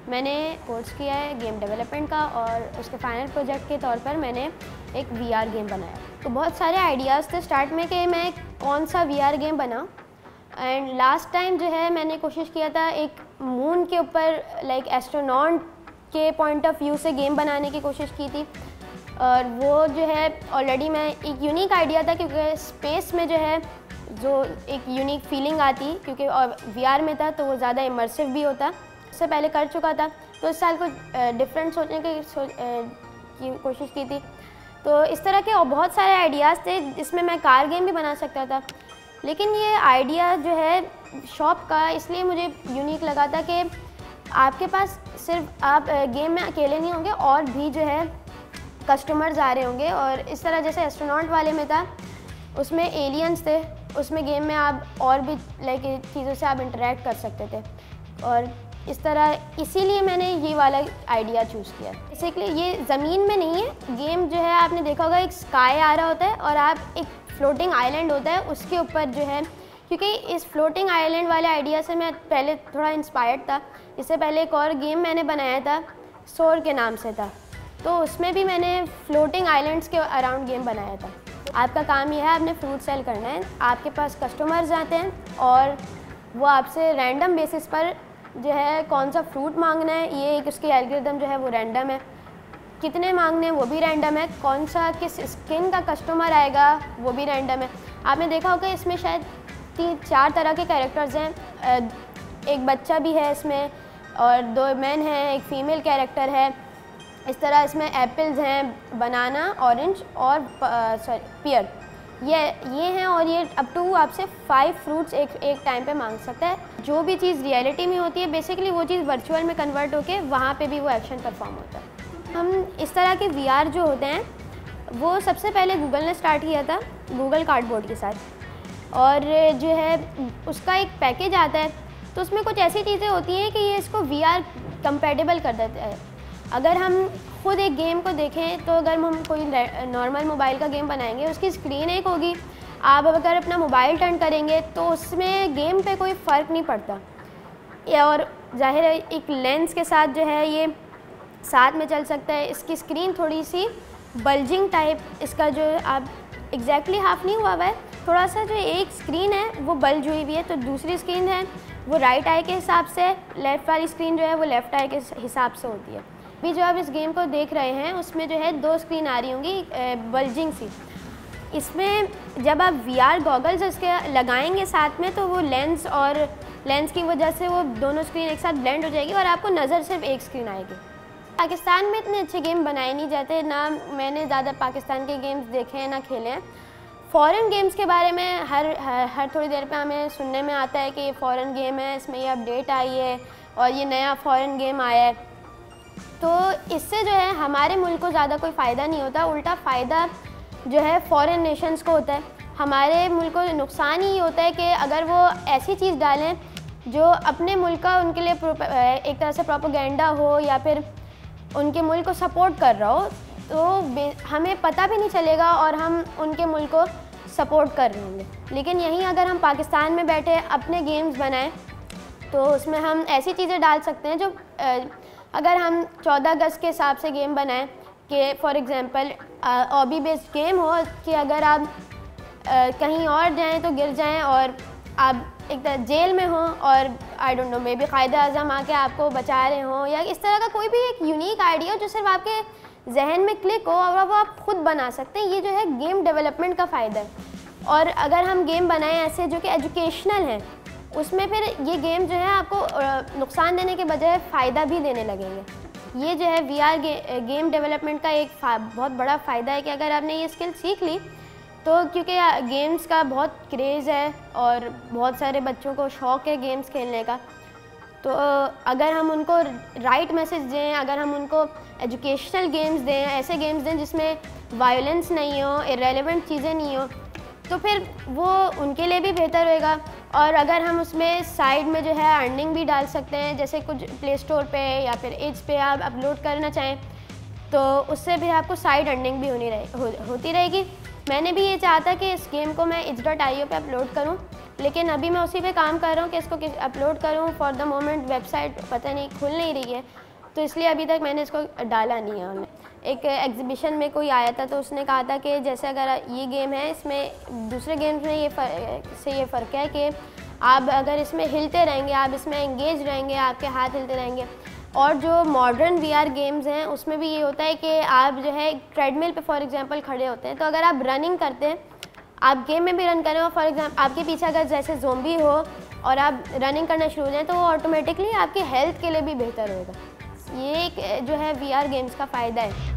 मैंने कोर्स किया है गेम डेवलपमेंट का और उसके फाइनल प्रोजेक्ट के तौर पर मैंने एक वीआर गेम बनाया। तो बहुत सारे आइडियाज़ थे स्टार्ट में कि मैं कौन सा वीआर गेम बनाऊं। एंड लास्ट टाइम जो है मैंने कोशिश किया था एक मून के ऊपर लाइक एस्ट्रोनॉट के पॉइंट ऑफ व्यू से गेम बनाने की कोशिश की थी। और वो जो है ऑलरेडी मैं एक यूनिक आइडिया था, क्योंकि स्पेस में जो है जो एक यूनिक फीलिंग आती, क्योंकि वीआर में था तो वो ज़्यादा इमर्सिव भी होता। उससे पहले कर चुका था तो इस साल कुछ डिफरेंट सोचने की कोशिश की थी। तो इस तरह के और बहुत सारे आइडियाज़ थे जिसमें मैं कार गेम भी बना सकता था, लेकिन ये आइडिया जो है शॉप का इसलिए मुझे यूनिक लगा था कि आपके पास सिर्फ आप गेम में अकेले नहीं होंगे और भी जो है कस्टमर्स आ रहे होंगे। और इस तरह जैसे एस्ट्रोनॉट वाले में था उसमें एलियंस थे, उसमें गेम में आप और भी लाइक चीज़ों से आप इंटरेक्ट कर सकते थे। और इस तरह इसीलिए मैंने ये वाला आइडिया चूज़ किया। बेसिकली ये ज़मीन में नहीं है गेम, जो है आपने देखा होगा एक स्काई आ रहा होता है और आप एक फ्लोटिंग आइलैंड होता है उसके ऊपर जो है, क्योंकि इस फ्लोटिंग आइलैंड वाले आइडिया से मैं पहले थोड़ा इंस्पायर्ड था। इससे पहले एक और गेम मैंने बनाया था सोर के नाम से था, तो उसमें भी मैंने फ्लोटिंग आइलैंड्स के अराउंड गेम बनाया था। आपका काम यह है आपने फ्रूट सेल करना है, आपके पास कस्टमर्स आते हैं और वो आपसे रैंडम बेसिस पर जो है कौन सा फ्रूट मांगना है, ये एक उसकी एल्गोरिथम जो है वो रैंडम है, कितने मांगने हैं वो भी रैंडम है, कौन सा किस स्किन का कस्टमर आएगा वो भी रैंडम है। आपने देखा होगा इसमें शायद 3-4 तरह के कैरेक्टर्स हैं, एक बच्चा भी है इसमें और 2 मैन हैं, एक फीमेल कैरेक्टर है। इस तरह इसमें एप्पल्स हैं, बनाना, ऑरेंज और पियर, ये हैं। और ये अप टू आपसे 5 फ्रूट्स एक टाइम पे मांग सकता है। जो भी चीज़ रियलिटी में होती है बेसिकली वो चीज़ वर्चुअल में कन्वर्ट होके वहाँ पे भी वो एक्शन परफॉर्म होता है। हम इस तरह के वीआर जो होते हैं वो सबसे पहले गूगल ने स्टार्ट किया था गूगल कार्डबोर्ड के साथ, और जो है उसका एक पैकेज आता है तो उसमें कुछ ऐसी चीज़ें होती हैं कि ये इसको वीआर कंपैटिबल कर देता है। अगर हम खुद एक गेम को देखें तो अगर हम कोई नॉर्मल मोबाइल का गेम बनाएंगे उसकी स्क्रीन एक होगी, आप अगर अपना मोबाइल टर्न करेंगे तो उसमें गेम पे कोई फ़र्क नहीं पड़ता। और जाहिर है एक लेंस के साथ जो है ये साथ में चल सकता है। इसकी स्क्रीन थोड़ी सी बल्जिंग टाइप, इसका जो आप एग्जैक्टली हाफ नहीं हुआ है, थोड़ा सा जो एक स्क्रीन है वो बल्ज हुई हुई है, तो दूसरी स्क्रीन है वो राइट आई के हिसाब से, लेफ़्ट वाली स्क्रीन जो है वो लेफ़्ट आई के हिसाब से होती है। अभी जो आप इस गेम को देख रहे हैं उसमें जो है 2 स्क्रीन आ रही होंगी बल्जिंग सी। इसमें जब आप वीआर गॉगल्स इसके लगाएंगे साथ में तो वो लेंस की वजह से वो दोनों स्क्रीन एक साथ ब्लेंड हो जाएगी और आपको नज़र सिर्फ एक स्क्रीन आएगी। पाकिस्तान में इतने अच्छे गेम बनाए नहीं जाते, ना मैंने ज़्यादा पाकिस्तान के गेम्स देखे हैं ना खेले हैं। फ़ॉरेन गेम्स के बारे में हर थोड़ी देर पे हमें सुनने में आता है कि ये फ़ॉरेन गेम है, इसमें ये अपडेट आई है और ये नया फ़ॉरेन गेम आया है। तो इससे जो है हमारे मुल्क को ज़्यादा कोई फ़ायदा नहीं होता, उल्टा फ़ायदा जो है फ़ॉरेन नेशंस को होता है। हमारे मुल्क को नुकसान ही होता है कि अगर वो ऐसी चीज़ डालें जो अपने मुल्क का उनके लिए एक तरह से प्रोपेगेंडा हो या फिर उनके मुल्क को सपोर्ट कर रहा हो, तो हमें पता भी नहीं चलेगा और हम उनके मुल्क को सपोर्ट कर रहे होंगे। लेकिन यहीं अगर हम पाकिस्तान में बैठे अपने गेम्स बनाएं तो उसमें हम ऐसी चीज़ें डाल सकते हैं जो अगर हम 14 अगस्त के हिसाब से गेम बनाएं कि फॉर एग्ज़ाम्पल ऑबी बेस्ड गेम हो कि अगर आप कहीं और जाएं तो गिर जाएं और आप एक तरह जेल में हों और I don't know may be कायदे आज़म आके आपको बचा रहे हों, या इस तरह का कोई भी एक यूनिक आइडिया जो सिर्फ आपके जहन में क्लिक हो और वो आप खुद बना सकते हैं। ये जो है गेम डेवलपमेंट का फ़ायदा है। और अगर हम गेम बनाएं ऐसे जो कि एजुकेशनल हैं, उसमें फिर ये गेम जो है आपको नुकसान देने के बजाय फ़ायदा भी देने लगेंगे। ये जो है वीआर गेम डेवलपमेंट का एक बहुत बड़ा फ़ायदा है कि अगर आपने ये स्किल सीख ली तो, क्योंकि गेम्स का बहुत क्रेज़ है और बहुत सारे बच्चों को शौक़ है गेम्स खेलने का, तो अगर हम उनको राइट मैसेज दें, अगर हम उनको एजुकेशनल गेम्स दें, ऐसे गेम्स दें जिसमें वायलेंस नहीं हो, इर्रेलेवेंट चीज़ें नहीं हो, तो फिर वो उनके लिए भी बेहतर होएगा। और अगर हम उसमें साइड में जो है अर्निंग भी डाल सकते हैं, जैसे कुछ प्ले स्टोर पे या फिर एज पे आप अपलोड करना चाहें तो उससे भी आपको साइड अर्निंग भी होती रहेगी। मैंने भी ये चाहा था कि इस गेम को मैं itch.io पे अपलोड करूं, लेकिन अभी मैं उसी पे काम कर रहा हूँ कि इसको अपलोड करूँ। फॉर द मोमेंट वेबसाइट पता नहीं खुल नहीं रही है, तो इसलिए अभी तक मैंने इसको डाला नहीं है ऑनलाइन। एक एग्जीबिशन में कोई आया था तो उसने कहा था कि जैसे अगर ये गेम है, इसमें दूसरे गेम्स में ये फ़र्क है कि आप अगर इसमें हिलते रहेंगे, आप इसमें एंगेज रहेंगे, आपके हाथ हिलते रहेंगे। और जो मॉडर्न वीआर गेम्स हैं उसमें भी ये होता है कि आप जो है ट्रेडमिल पे फॉर एग्जांपल खड़े होते हैं, तो अगर आप रनिंग करते हैं, आप गेम में भी रन करें और फॉर एग्जांपल आपके पीछे अगर जैसे ज़ोंबी हो और आप रनिंग करना शुरू हो जाएँ तो वो ऑटोमेटिकली आपकी हेल्थ के लिए भी बेहतर होगा। ये एक जो है वीआर गेम्स का फ़ायदा है।